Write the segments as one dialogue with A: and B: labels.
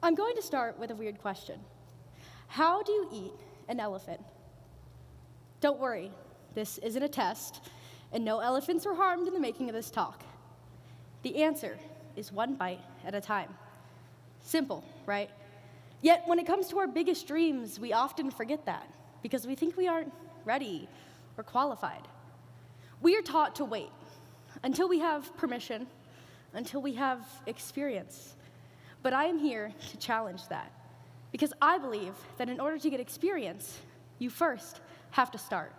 A: I'm going to start with a weird question. How do you eat an elephant? Don't worry, this isn't a test, and no elephants were harmed in the making of this talk. The answer is one bite at a time. Simple, right? Yet when it comes to our biggest dreams, we often forget that because we think we aren't ready or qualified. We are taught to wait until we have permission, until we have experience. But I am here to challenge that because I believe that in order to get experience, you first have to start.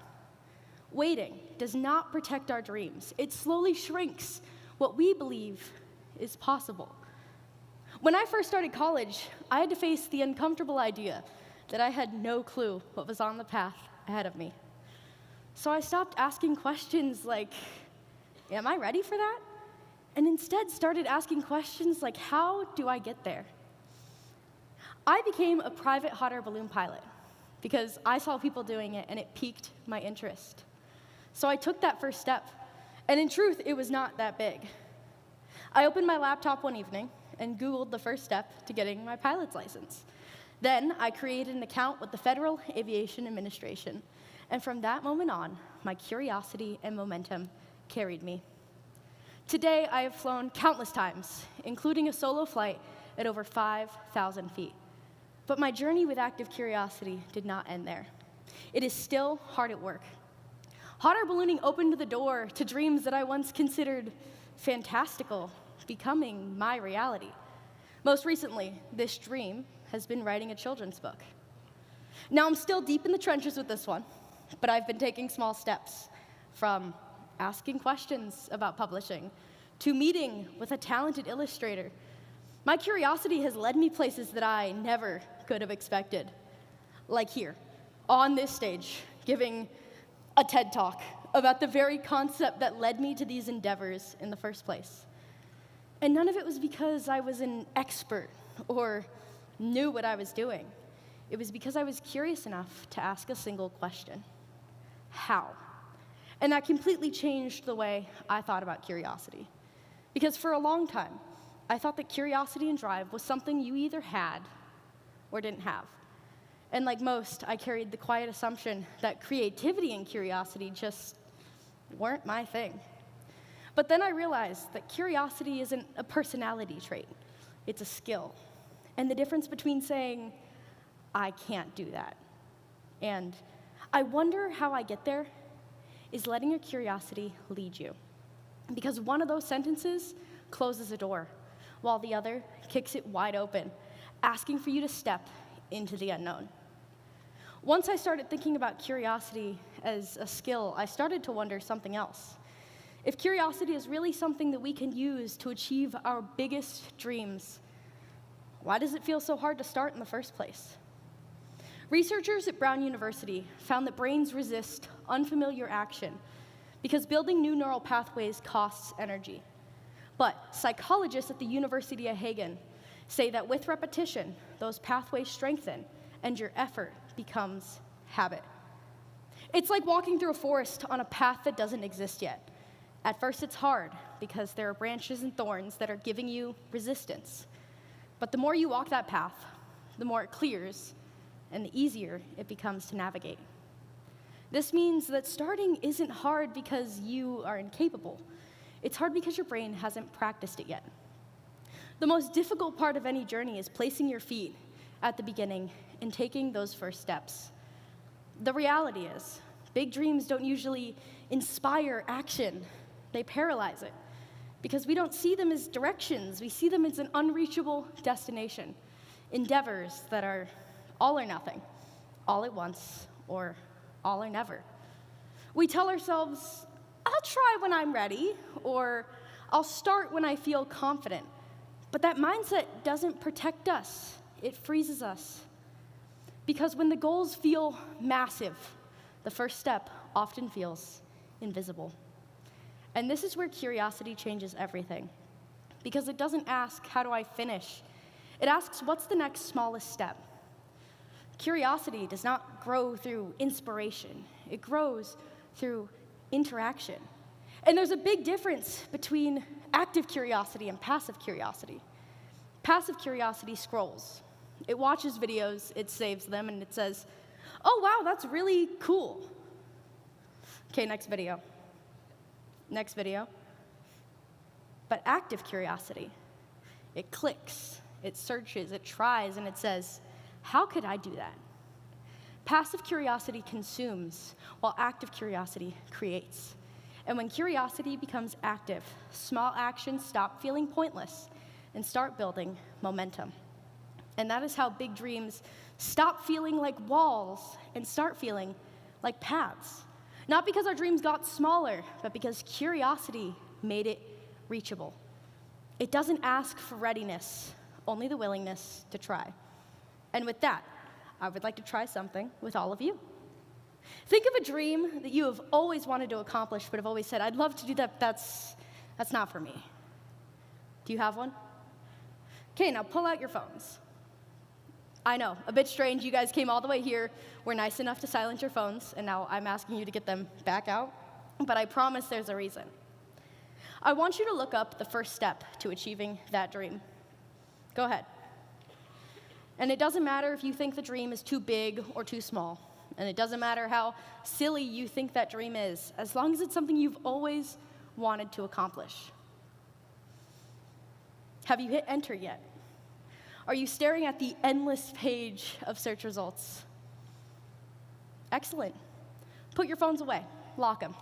A: Waiting does not protect our dreams. It slowly shrinks what we believe is possible. When I first started college, I had to face the uncomfortable idea that I had no clue what was on the path ahead of me. So I stopped asking questions like, am I ready for that? And instead started asking questions like, how do I get there? I became a private hot air balloon pilot because I saw people doing it and it piqued my interest. So I took that first step, and in truth, it was not that big. I opened my laptop one evening and Googled the first step to getting my pilot's license. Then I created an account with the Federal Aviation Administration, and from that moment on, my curiosity and momentum carried me. Today, I have flown countless times, including a solo flight at over 5,000 feet. But my journey with active curiosity did not end there. It is still hard at work. Hot air ballooning opened the door to dreams that I once considered fantastical, becoming my reality. Most recently, this dream has been writing a children's book. Now, I'm still deep in the trenches with this one, but I've been taking small steps from asking questions about publishing to meeting with a talented illustrator. My curiosity has led me places that I never could have expected, like here, on this stage, giving a TED Talk about the very concept that led me to these endeavors in the first place. And none of it was because I was an expert or knew what I was doing. It was because I was curious enough to ask a single question: how? And that completely changed the way I thought about curiosity. Because for a long time, I thought that curiosity and drive was something you either had or didn't have. And like most, I carried the quiet assumption that creativity and curiosity just weren't my thing. But then I realized that curiosity isn't a personality trait, it's a skill. And the difference between saying, I can't do that, and I wonder how I get there, is letting your curiosity lead you. Because one of those sentences closes a door, while the other kicks it wide open, asking for you to step into the unknown. Once I started thinking about curiosity as a skill, I started to wonder something else. If curiosity is really something that we can use to achieve our biggest dreams, why does it feel so hard to start in the first place? Researchers at Brown University found that brains resist unfamiliar action because building new neural pathways costs energy. But psychologists at the University of Hagen say that with repetition, those pathways strengthen and your effort becomes habit. It's like walking through a forest on a path that doesn't exist yet. At first, it's hard because there are branches and thorns that are giving you resistance. But the more you walk that path, the more it clears, and the easier it becomes to navigate. This means that starting isn't hard because you are incapable. It's hard because your brain hasn't practiced it yet. The most difficult part of any journey is placing your feet at the beginning and taking those first steps. The reality is, big dreams don't usually inspire action. They paralyze it because we don't see them as directions. We see them as an unreachable destination, endeavors that are all or nothing, all at once, or all or never. We tell ourselves, I'll try when I'm ready, or I'll start when I feel confident. But that mindset doesn't protect us. It freezes us. Because when the goals feel massive, the first step often feels invisible. And this is where curiosity changes everything. Because it doesn't ask, how do I finish? It asks, what's the next smallest step? Curiosity does not grow through inspiration. It grows through interaction. And there's a big difference between active curiosity and passive curiosity. Passive curiosity scrolls. It watches videos, it saves them, and it says, oh, wow, that's really cool. Okay, next video. Next video. But active curiosity, it clicks, it searches, it tries, and it says, how could I do that? Passive curiosity consumes, while active curiosity creates. And when curiosity becomes active, small actions stop feeling pointless and start building momentum. And that is how big dreams stop feeling like walls and start feeling like paths. Not because our dreams got smaller, but because curiosity made it reachable. It doesn't ask for readiness, only the willingness to try. And with that, I would like to try something with all of you. Think of a dream that you have always wanted to accomplish, but have always said, I'd love to do that, that's not for me. Do you have one? Okay, now pull out your phones. I know, a bit strange, you guys came all the way here, were nice enough to silence your phones, and now I'm asking you to get them back out, but I promise there's a reason. I want you to look up the first step to achieving that dream. Go ahead. And it doesn't matter if you think the dream is too big or too small, and it doesn't matter how silly you think that dream is, as long as it's something you've always wanted to accomplish. Have you hit enter yet? Are you staring at the endless page of search results? Excellent. Put your phones away. Lock them.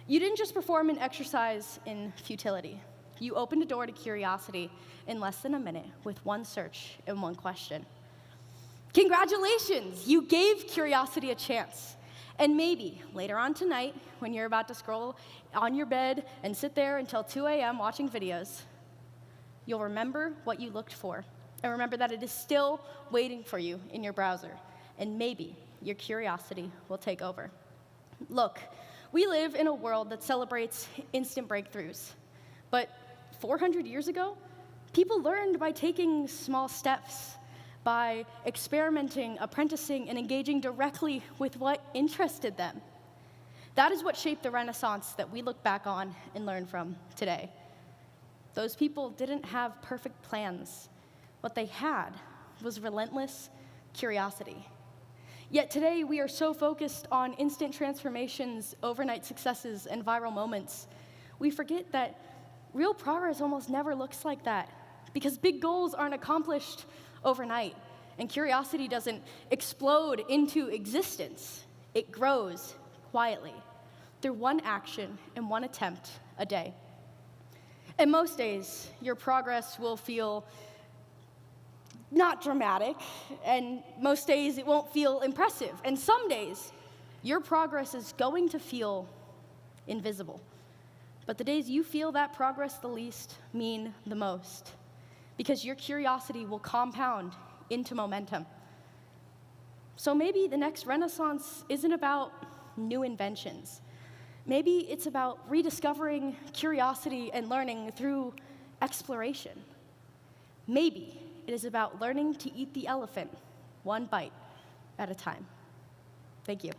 A: You didn't just perform an exercise in futility. You opened a door to curiosity in less than a minute with one search and one question. Congratulations! You gave curiosity a chance. And maybe later on tonight, when you're about to scroll on your bed and sit there until 2 a.m. watching videos, you'll remember what you looked for, and remember that it is still waiting for you in your browser, and maybe your curiosity will take over. Look, we live in a world that celebrates instant breakthroughs, but 400 years ago, people learned by taking small steps, by experimenting, apprenticing, and engaging directly with what interested them. That is what shaped the Renaissance that we look back on and learn from today. Those people didn't have perfect plans. What they had was relentless curiosity. Yet today, we are so focused on instant transformations, overnight successes, and viral moments, we forget that real progress almost never looks like that, because big goals aren't accomplished overnight, and curiosity doesn't explode into existence. It grows quietly through one action and one attempt a day. And most days, your progress will feel not dramatic, and most days it won't feel impressive. And some days, your progress is going to feel invisible. But the days you feel that progress the least mean the most, because your curiosity will compound into momentum. So maybe the next Renaissance isn't about new inventions. Maybe it's about rediscovering curiosity and learning through exploration. Maybe it is about learning to eat the elephant one bite at a time. Thank you.